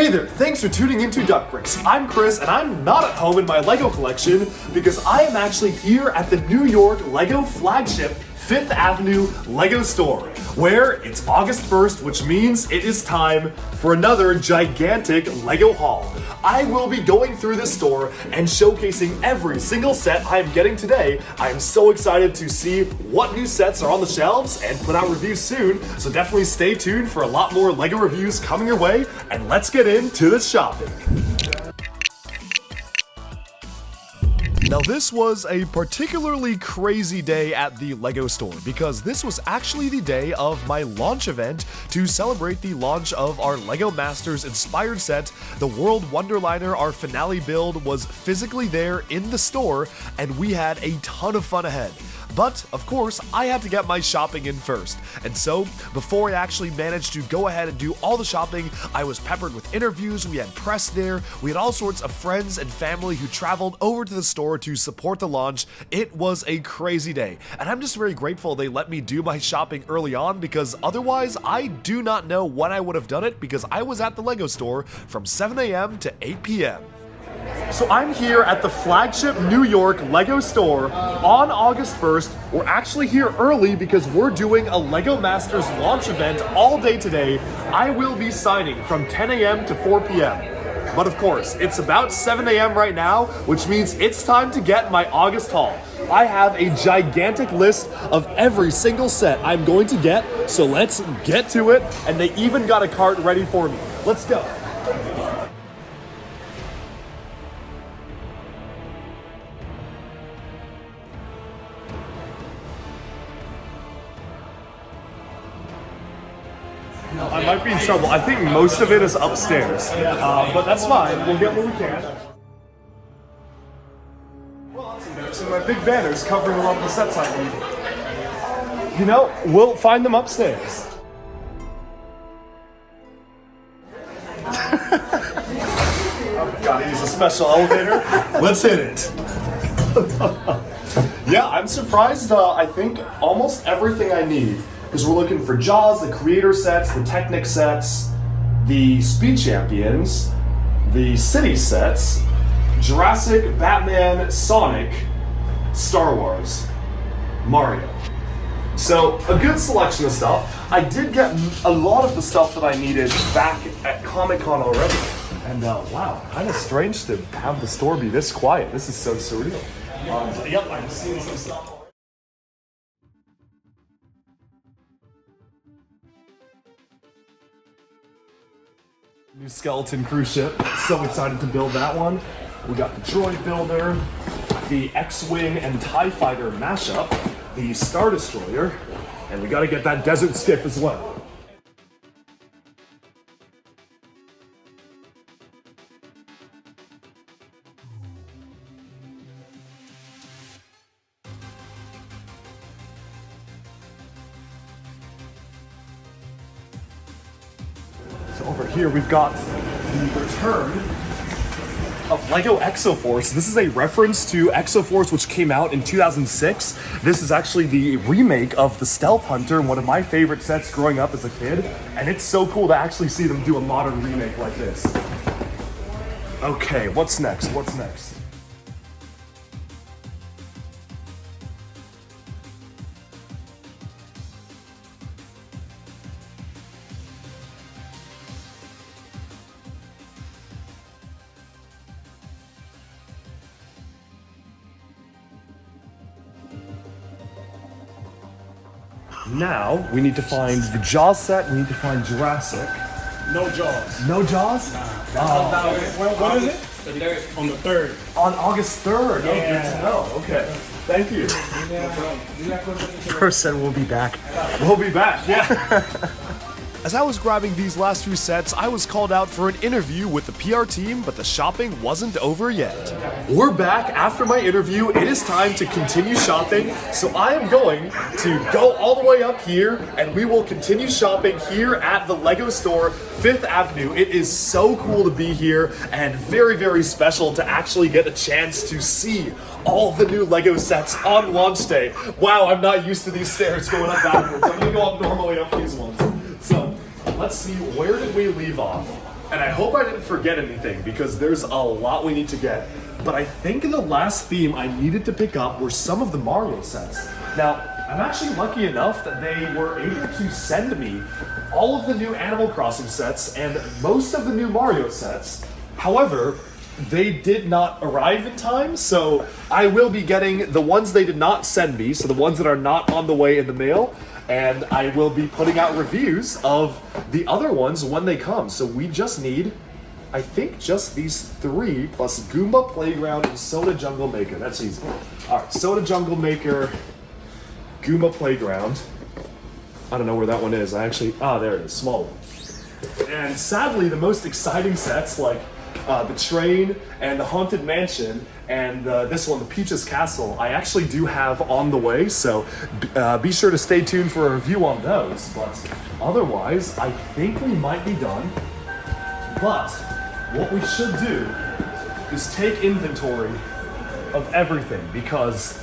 Hey there, thanks for tuning into Duck Bricks. I'm Chris, and I'm not at home in my LEGO collection because I am actually here at the New York LEGO flagship 5th Avenue LEGO store, where it's August 1st, which means it is time for another gigantic LEGO haul. I will be going through this store and showcasing every single set I am getting today. I am so excited to see what new sets are on the shelves and put out reviews soon, so definitely stay tuned for a lot more LEGO reviews coming your way, and let's get into the shopping. Now this was a particularly crazy day at the LEGO store because this was actually the day of my launch event to celebrate the launch of our LEGO Masters inspired set. The World Wonderliner, our finale build, was physically there in the store and we had a ton of fun ahead. But, of course, I had to get my shopping in first. And so, before I actually managed to go ahead and do all the shopping, I was peppered with interviews, we had press there, we had all sorts of friends and family who traveled over to the store to support the launch. It was a crazy day. And I'm just very grateful they let me do my shopping early on because otherwise, I do not know when I would have done it because I was at the LEGO store from 7 a.m. to 8 p.m. So I'm here at the flagship New York LEGO store on August 1st. We're actually here early because we're doing a LEGO Masters launch event all day today. I will be signing from 10 a.m. to 4 p.m. But of course, it's about 7 a.m. right now, which means it's time to get my August haul. I have a gigantic list of every single set I'm going to get, so let's get to it. And they even got a cart ready for me. Let's go. I might be in trouble. I think most of it is upstairs, but that's fine. We'll get what we can. Well, that's embarrassing. My big banner's covering a lot of the sets I need. You know, we'll find them upstairs. Oh, gotta use a special elevator. Let's hit it. Yeah, I'm surprised. I think almost everything I need. Because we're looking for Jaws, the Creator sets, the Technic sets, the Speed Champions, the City sets, Jurassic, Batman, Sonic, Star Wars, Mario. So, a good selection of stuff. I did get a lot of the stuff that I needed back at Comic-Con already. And wow, kind of strange to have the store be this quiet. This is so surreal. Yep, I'm seeing some stuff. New skeleton cruise ship. So excited to build that one. We got the droid builder, the X-Wing and TIE Fighter mashup, the Star Destroyer, and we gotta get that desert skiff as well. So over here we've got the return of LEGO Exoforce. This is a reference to Exoforce, which came out in 2006. This is actually the remake of the Stealth Hunter, one of my favorite sets growing up as a kid. And it's so cool to actually see them do a modern remake like this. Okay, what's next? What's next? Now, we need to find the Jaws set, we need to find Jurassic. No Jaws. No Jaws? What is it? On the 3rd. On August 3rd? Yeah. Oh, good to know. Okay. Thank you. Chris said we'll be back. We'll be back, yeah. As I was grabbing these last few sets, I was called out for an interview with the PR team, but the shopping wasn't over yet. We're back after my interview. It is time to continue shopping, so I am going to go all the way up here, and we will continue shopping here at the LEGO store, 5th Avenue. It is so cool to be here, and very, very special to actually get a chance to see all the new LEGO sets on launch day. Wow, I'm not used to these stairs going up backwards. I'm gonna go up normally up these ones. So, let's see, where did we leave off? And I hope I didn't forget anything because there's a lot we need to get. But I think the last theme I needed to pick up were some of the Mario sets. Now, I'm actually lucky enough that they were able to send me all of the new Animal Crossing sets and most of the new Mario sets. However, they did not arrive in time, so I will be getting the ones they did not send me, so the ones that are not on the way in the mail, and I will be putting out reviews of the other ones when they come. So we just need, I think, just these 3 plus Goomba Playground and Soda Jungle Maker. That's easy. Alright, Soda Jungle Maker, Goomba Playground. I don't know where that one is. There it is, small one. And sadly, the most exciting sets, like the train and the Haunted Mansion and this one, the Peach's Castle, I actually do have on the way, so be sure to stay tuned for a review on those. But otherwise, I think we might be done. But what we should do is take inventory of everything, because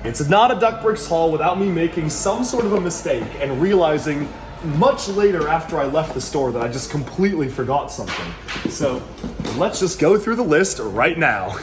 it's not a Duck Bricks haul without me making some sort of a mistake and realizing much later after I left the store that I just completely forgot something. So let's just go through the list right now.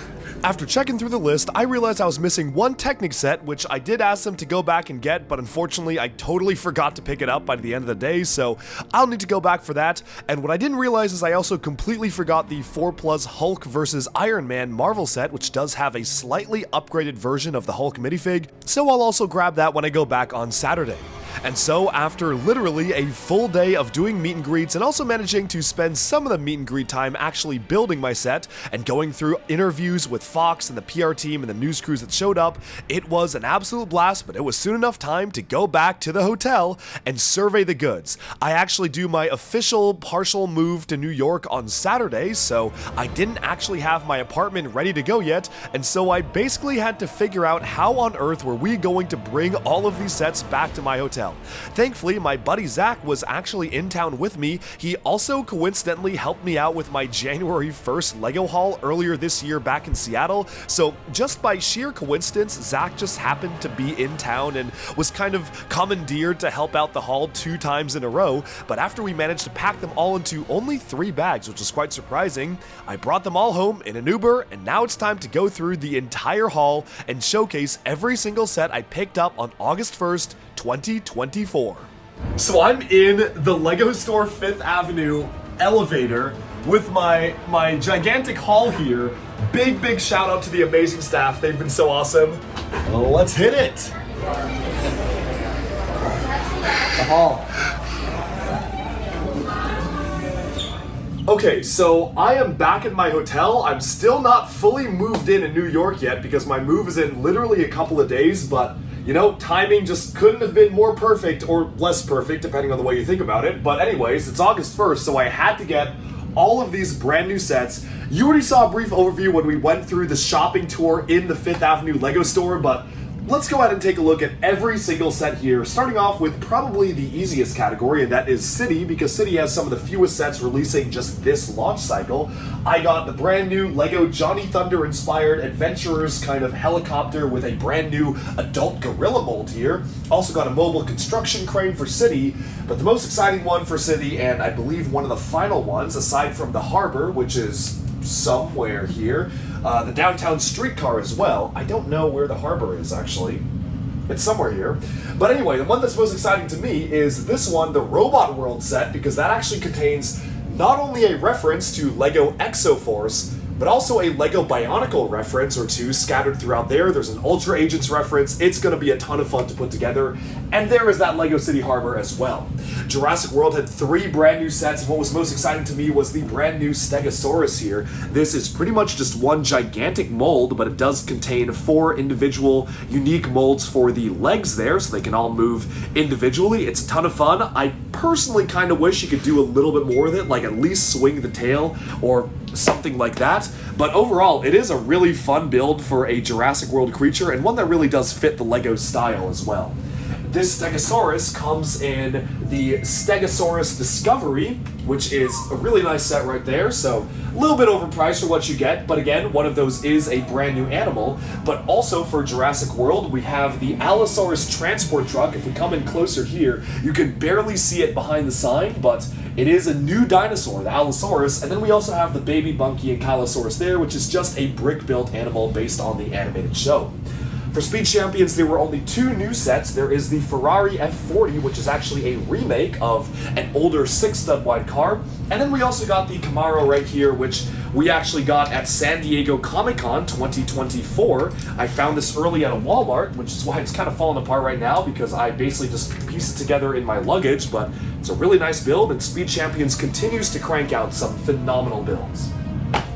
After checking through the list, I realized I was missing one Technic set, which I did ask them to go back and get, but unfortunately I totally forgot to pick it up by the end of the day, so I'll need to go back for that. And what I didn't realize is I also completely forgot the 4+ Hulk vs. Iron Man Marvel set, which does have a slightly upgraded version of the Hulk minifig, so I'll also grab that when I go back on Saturday. And so, after literally a full day of doing meet and greets and also managing to spend some of the meet and greet time actually building my set and going through interviews with Fox and the PR team and the news crews that showed up, it was an absolute blast, but it was soon enough time to go back to the hotel and survey the goods. I actually do my official partial move to New York on Saturday, so I didn't actually have my apartment ready to go yet, and so I basically had to figure out how on earth were we going to bring all of these sets back to my hotel. Thankfully, my buddy Zach was actually in town with me. He also coincidentally helped me out with my January 1st LEGO haul earlier this year back in Seattle, so just by sheer coincidence, Zach just happened to be in town and was kind of commandeered to help out the haul 2 times in a row. But after we managed to pack them all into only 3 bags, which was quite surprising, I brought them all home in an Uber, and now it's time to go through the entire haul and showcase every single set I picked up on August 1st, 2024. So I'm in the LEGO store 5th Avenue elevator with my gigantic haul here. Big shout out to the amazing staff. They've been so awesome. Well, let's hit it. The haul. Okay, so I am back at my hotel. I'm still not fully moved in New York yet because my move is in literally a couple of days, but you know, timing just couldn't have been more perfect or less perfect, depending on the way you think about it. But anyways, it's August 1st, so I had to get all of these brand new sets. You already saw a brief overview when we went through the shopping tour in the 5th Avenue LEGO store, but let's go ahead and take a look at every single set here, starting off with probably the easiest category, and that is City, because City has some of the fewest sets releasing just this launch cycle. I got the brand new LEGO Johnny Thunder inspired Adventurers kind of helicopter with a brand new adult gorilla mold here. Also got a mobile construction crane for City, but the most exciting one for City, and I believe one of the final ones, aside from the harbor, which is somewhere here, the downtown streetcar as well. I don't know where the harbor is, actually. It's somewhere here. But anyway, the one that's most exciting to me is this one, the Robot World set, because that actually contains not only a reference to LEGO Exoforce, but also a LEGO Bionicle reference or 2 scattered throughout there. There's an Ultra Agents reference. It's going to be a ton of fun to put together. And there is that LEGO City Harbor as well. Jurassic World had 3 brand new sets, and what was most exciting to me was the brand new Stegosaurus here. This is pretty much just one gigantic mold, but it does contain 4 individual unique molds for the legs there, so they can all move individually. It's a ton of fun. I personally kind of wish you could do a little bit more with it, like at least swing the tail or something like that. But overall, it is a really fun build for a Jurassic World creature, and one that really does fit the LEGO style as well. This Stegosaurus comes in the Stegosaurus Discovery, which is a really nice set right there, so a little bit overpriced for what you get, but again, one of those is a brand new animal. But also for Jurassic World, we have the Allosaurus transport truck. If we come in closer here, you can barely see it behind the sign, but It is a new dinosaur, the Allosaurus, and then we also have the baby Bunky and Kylosaurus there, which is just a brick-built animal based on the animated show. For Speed Champions, there were only 2 new sets. There is the Ferrari F40, which is actually a remake of an older 6-stud wide car. And then we also got the Camaro right here, which we actually got at San Diego Comic-Con 2024. I found this early at a Walmart, which is why it's kind of falling apart right now, because I basically just pieced it together in my luggage, but it's a really nice build, and Speed Champions continues to crank out some phenomenal builds.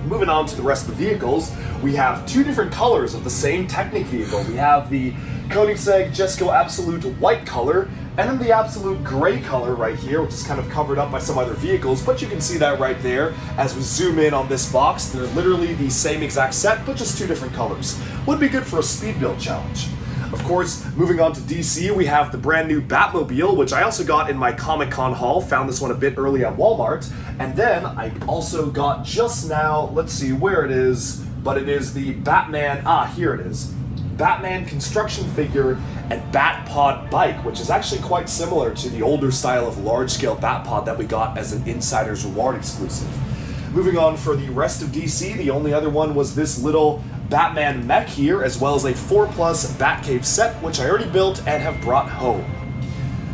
Moving on to the rest of the vehicles, we have 2 different colors of the same Technic vehicle. We have the Koenigsegg Jesko Absolute white color, and then the Absolute gray color right here, which is kind of covered up by some other vehicles, but you can see that right there as we zoom in on this box. They're literally the same exact set, but just 2 different colors. Would be good for a speed build challenge. Of course, moving on to DC, we have the brand new Batmobile, which I also got in my Comic-Con haul. Found this one a bit early at Walmart. And then I also got just now, let's see where it is, but it is the Batman, here it is. Batman construction figure and Batpod bike, which is actually quite similar to the older style of large-scale Batpod that we got as an Insider's Reward exclusive. Moving on for the rest of DC, the only other one was this little Batman mech here, as well as a 4+ Batcave set, which I already built and have brought home.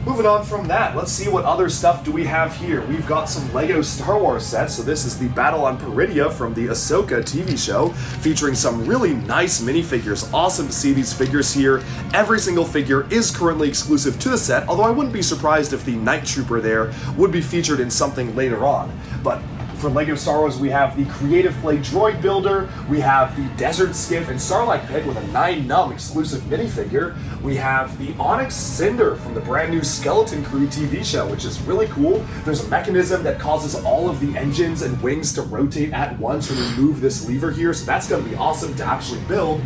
Moving on from that, let's see what other stuff do we have here. We've got some LEGO Star Wars sets. So this is the Battle on Peridia from the Ahsoka TV show, featuring some really nice minifigures. Awesome to see these figures here. Every single figure is currently exclusive to the set, although I wouldn't be surprised if the Night Trooper there would be featured in something later on. But for LEGO Star Wars, we have the Creative Play Droid Builder, we have the Desert Skiff and Starlight Pit with a 9-num exclusive minifigure, we have the Onyx Cinder from the brand new Skeleton Crew TV show, which is really cool. There's a mechanism that causes all of the engines and wings to rotate at once when you move this lever here, so that's going to be awesome to actually build.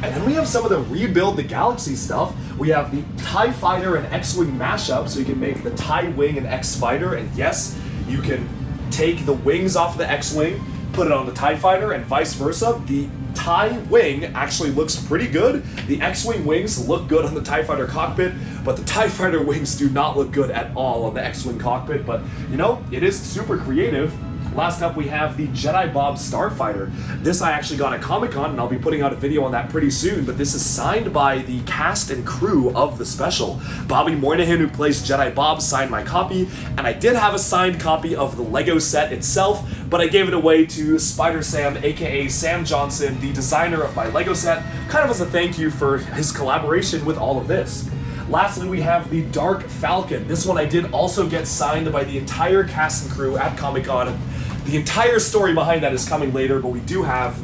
And then we have some of the Rebuild the Galaxy stuff. We have the TIE Fighter and X-Wing mashup, so you can make the TIE Wing and X-Fighter, and yes, you can take the wings off the X-Wing, put it on the TIE Fighter, and vice versa. The TIE Wing actually looks pretty good. The X-Wing wings look good on the TIE Fighter cockpit, but the TIE Fighter wings do not look good at all on the X-Wing cockpit, but you know, it is super creative. Last up, we have the Jedi Bob Starfighter. This I actually got at Comic-Con, and I'll be putting out a video on that pretty soon, but this is signed by the cast and crew of the special. Bobby Moynihan, who plays Jedi Bob, signed my copy, and I did have a signed copy of the LEGO set itself, but I gave it away to Spider Sam, aka Sam Johnson, the designer of my LEGO set, kind of as a thank you for his collaboration with all of this. Lastly, we have the Dark Falcon. This one I did also get signed by the entire cast and crew at Comic-Con. The entire story behind that is coming later, but we do have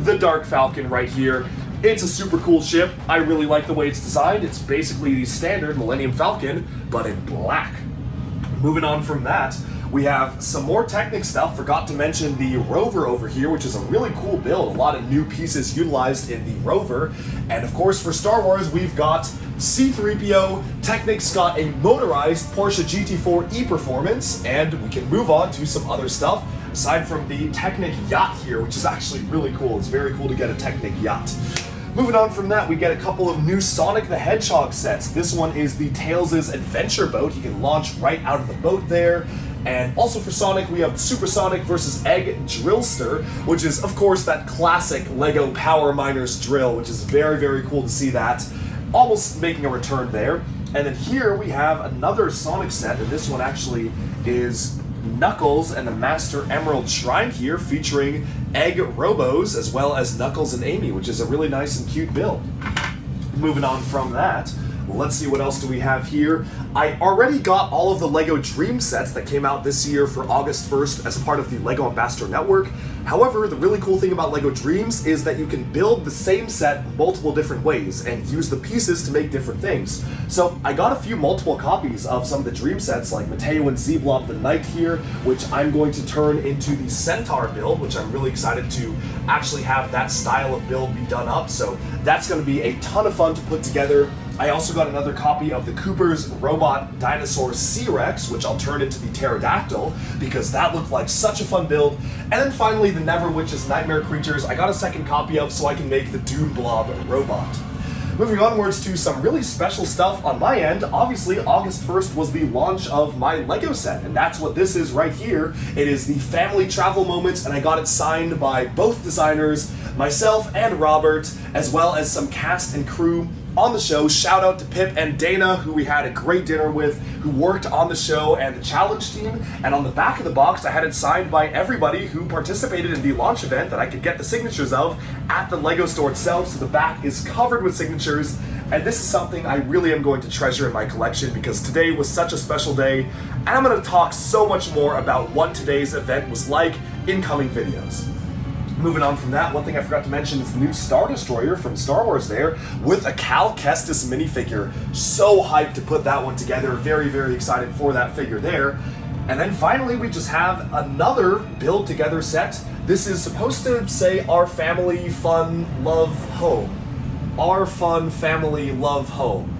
the Dark Falcon right here. It's a super cool ship. I really like the way it's designed. It's basically the standard Millennium Falcon, but in black. Moving on from that, we have some more Technic stuff. Forgot to mention the Rover over here, which is a really cool build. A lot of new pieces utilized in the Rover. And of course, for Star Wars, we've got C-3PO. Technic's got a motorized Porsche GT4 E-Performance, and we can move on to some other stuff. Aside from the Technic yacht here, which is actually really cool. It's very cool to get a Technic yacht. Moving on from that, we get a couple of new Sonic the Hedgehog sets. This one is the Tails' Adventure Boat. He can launch right out of the boat there. And also for Sonic, we have Supersonic vs. Egg Drillster, which is, of course, that classic LEGO Power Miners drill, which is very, very cool to see that. Almost making a return there. And then here we have another Sonic set, and this one actually is Knuckles and the Master Emerald Shrine here, featuring Egg Robos as well as Knuckles and Amy, which is a really nice and cute build. Moving on from that, let's see what else do we have here. I already got all of the LEGO Dream sets that came out this year for August 1st as part of the LEGO Ambassador Network. However, the really cool thing about LEGO Dreams is that you can build the same set multiple different ways and use the pieces to make different things. So I got a few multiple copies of some of the Dream sets, like Mateo and Z-Blob the Knight here, which I'm going to turn into the Centaur build, which I'm really excited to actually have that style of build be done up. So that's going to be a ton of fun to put together. I also got another copy of the Cooper's Robot Dinosaur C-Rex, which I'll turn into the Pterodactyl, because that looked like such a fun build. And then finally, the Never Witch's Nightmare Creatures I got a second copy of so I can make the Dune Blob robot. Moving onwards to some really special stuff on my end. Obviously, August 1st was the launch of my Lego set, and that's what this is right here. It is the family travel moment, and I got it signed by both designers, myself and Robert, as well as some cast and crew on the show. Shout out to Pip and Dana, who we had a great dinner with, who worked on the show and the challenge team. And on the back of the box, I had it signed by everybody who participated in the launch event that I could get the signatures of at the Lego store itself. So the back is covered with signatures. And this is something I really am going to treasure in my collection because today was such a special day. And I'm going to talk so much more about what today's event was like in coming videos. Moving on from that, one thing I forgot to mention is the new Star Destroyer from Star Wars there with a Cal Kestis minifigure. So hyped to put that one together. Very, very excited for that figure there. And then finally, we just have another build together set. This is supposed to say our family, fun, love, home. Our fun, family, love, home.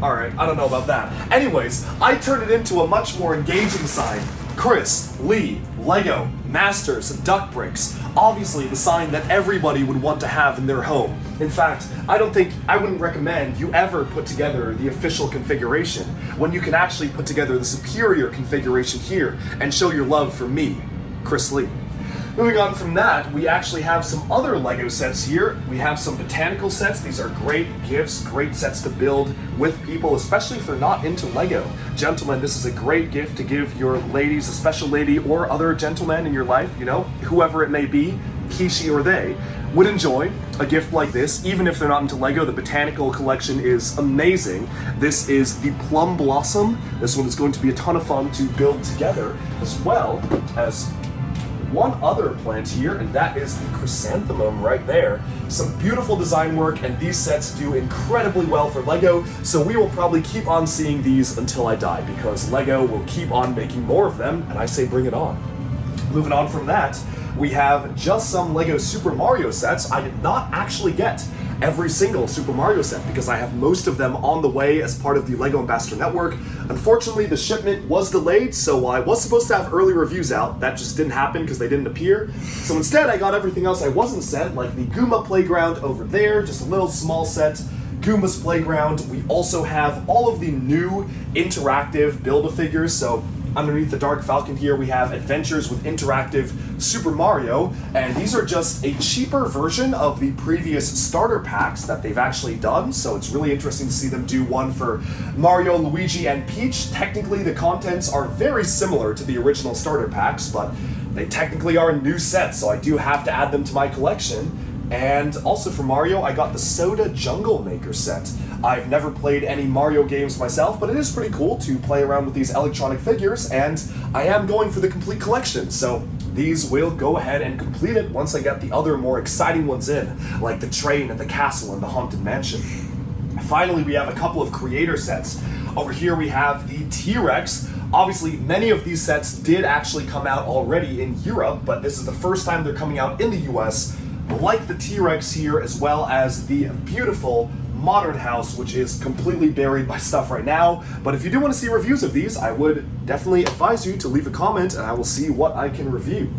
Alright, I don't know about that. Anyways, I turned it into a much more engaging sign. Chris, Lee, Lego, Masters, Duck Bricks. Obviously the sign that everybody would want to have in their home. In fact, I wouldn't recommend you ever put together the official configuration when you can actually put together the superior configuration here and show your love for me, Chris Lee. Moving on from that, we actually have some other Lego sets here. We have some botanical sets. These are great gifts, great sets to build with people, especially if they're not into Lego. Gentlemen, this is a great gift to give your ladies, a special lady, or other gentlemen in your life, you know, whoever it may be, he, she, or they, would enjoy a gift like this, even if they're not into Lego. The botanical collection is amazing. This is the Plum Blossom. This one is going to be a ton of fun to build together, as well as one other plant here, and that is the chrysanthemum right there. Some beautiful design work, and these sets do incredibly well for Lego, so we will probably keep on seeing these until I die, because Lego will keep on making more of them, and I say bring it on. Moving on from that, we have just some Lego Super Mario sets. I did not actually get every single Super Mario set because I have most of them on the way as part of the Lego Ambassador Network. Unfortunately, the shipment was delayed, so I was supposed to have early reviews out. That just didn't happen because they didn't appear. So instead, I got everything else I wasn't sent, like the Goomba Playground over there, just a little small set. Goomba's Playground. We also have all of the new interactive Build-A-Figures, so underneath the Dark Falcon here, we have Adventures with Interactive Super Mario, and these are just a cheaper version of the previous starter packs that they've actually done, so it's really interesting to see them do one for Mario, Luigi, and Peach. Technically, the contents are very similar to the original starter packs, but they technically are new sets, so I do have to add them to my collection. And also for Mario, I got the Soda Jungle Maker set. I've never played any Mario games myself, but it is pretty cool to play around with these electronic figures, and I am going for the complete collection, so these will go ahead and complete it once I get the other more exciting ones in, like the train and the castle and the Haunted Mansion. Finally, we have a couple of creator sets. Over here we have the T-Rex. Obviously, many of these sets did actually come out already in Europe, but this is the first time they're coming out in the US. Like the T-Rex here, as well as the beautiful modern house, which is completely buried by stuff right now. But if you do want to see reviews of these, I would definitely advise you to leave a comment and I will see what I can review.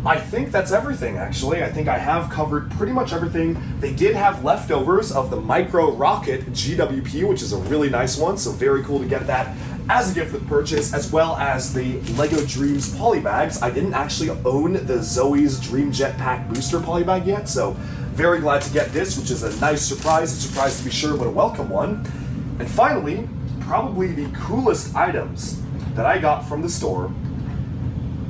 I think that's everything, actually. I think I have covered pretty much everything. They did have leftovers of the Micro Rocket GWP, which is a really nice one, so very cool to get that as a gift with purchase, as well as the LEGO Dreams polybags. I didn't actually own the Zoe's Dream Jetpack Booster polybag yet, so very glad to get this, which is a nice surprise. A surprise to be sure, but a welcome one. And finally, probably the coolest items that I got from the store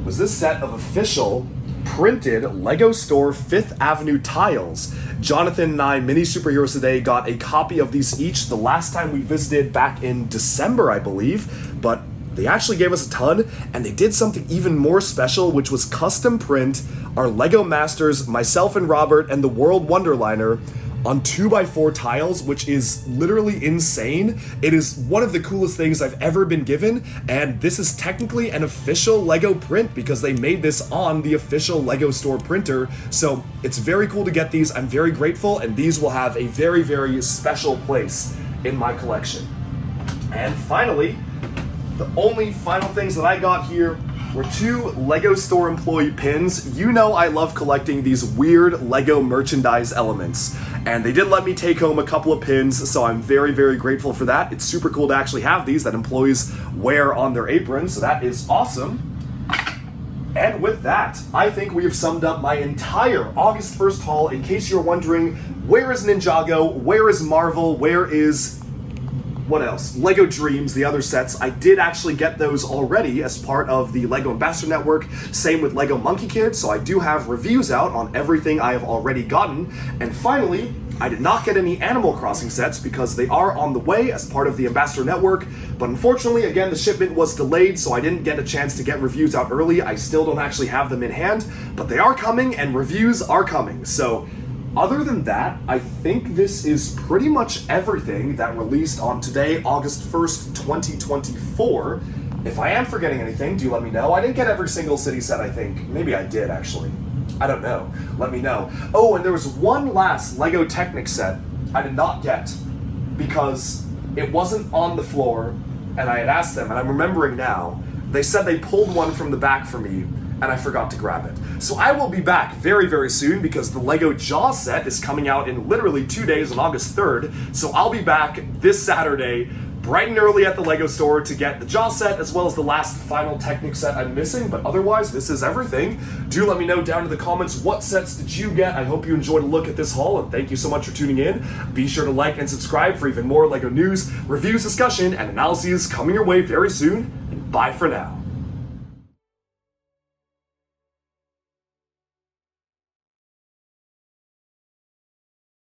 was this set of official printed LEGO Store 5th Avenue tiles. Jonathan and I, Mini Superheroes Today, got a copy of these each the last time we visited back in December, I believe, but they actually gave us a ton, and they did something even more special, which was custom print our LEGO Masters, myself and Robert, and the World Wonderliner on 2x4 tiles, which is literally insane. It is one of the coolest things I've ever been given, and this is technically an official LEGO print because they made this on the official LEGO Store printer, so it's very cool to get these. I'm very grateful, and these will have a very, very special place in my collection. And finally, the only final things that I got here, were 2 LEGO store employee pins. You know I love collecting these weird LEGO merchandise elements, and they did let me take home a couple of pins, so I'm very, very grateful for that. It's super cool to actually have these that employees wear on their aprons, so that is awesome. And with that, I think we have summed up my entire August 1st haul. In case you're wondering, where is Ninjago? Where is Marvel? Where is... what else? LEGO Dreams, the other sets. I did actually get those already as part of the LEGO Ambassador Network. Same with LEGO Monkey Kid, so I do have reviews out on everything I have already gotten. And finally, I did not get any Animal Crossing sets because they are on the way as part of the Ambassador Network. But unfortunately, again, the shipment was delayed, so I didn't get a chance to get reviews out early. I still don't actually have them in hand, but they are coming and reviews are coming. So other than that, I think this is pretty much everything that released on today, August 1st, 2024. If I am forgetting anything, do let me know. I didn't get every single city set, I think. Maybe I did, actually. I don't know. Let me know. Oh, and there was one last LEGO Technic set I did not get because it wasn't on the floor, and I had asked them, and I'm remembering now, they said they pulled one from the back for me, and I forgot to grab it. So I will be back very, very soon because the LEGO Jaws set is coming out in literally 2 days on August 3rd. So I'll be back this Saturday, bright and early at the LEGO store to get the Jaws set as well as the last final Technic set I'm missing. But otherwise, this is everything. Do let me know down in the comments what sets did you get. I hope you enjoyed a look at this haul, and thank you so much for tuning in. Be sure to like and subscribe for even more LEGO news, reviews, discussion, and analyses coming your way very soon. And bye for now.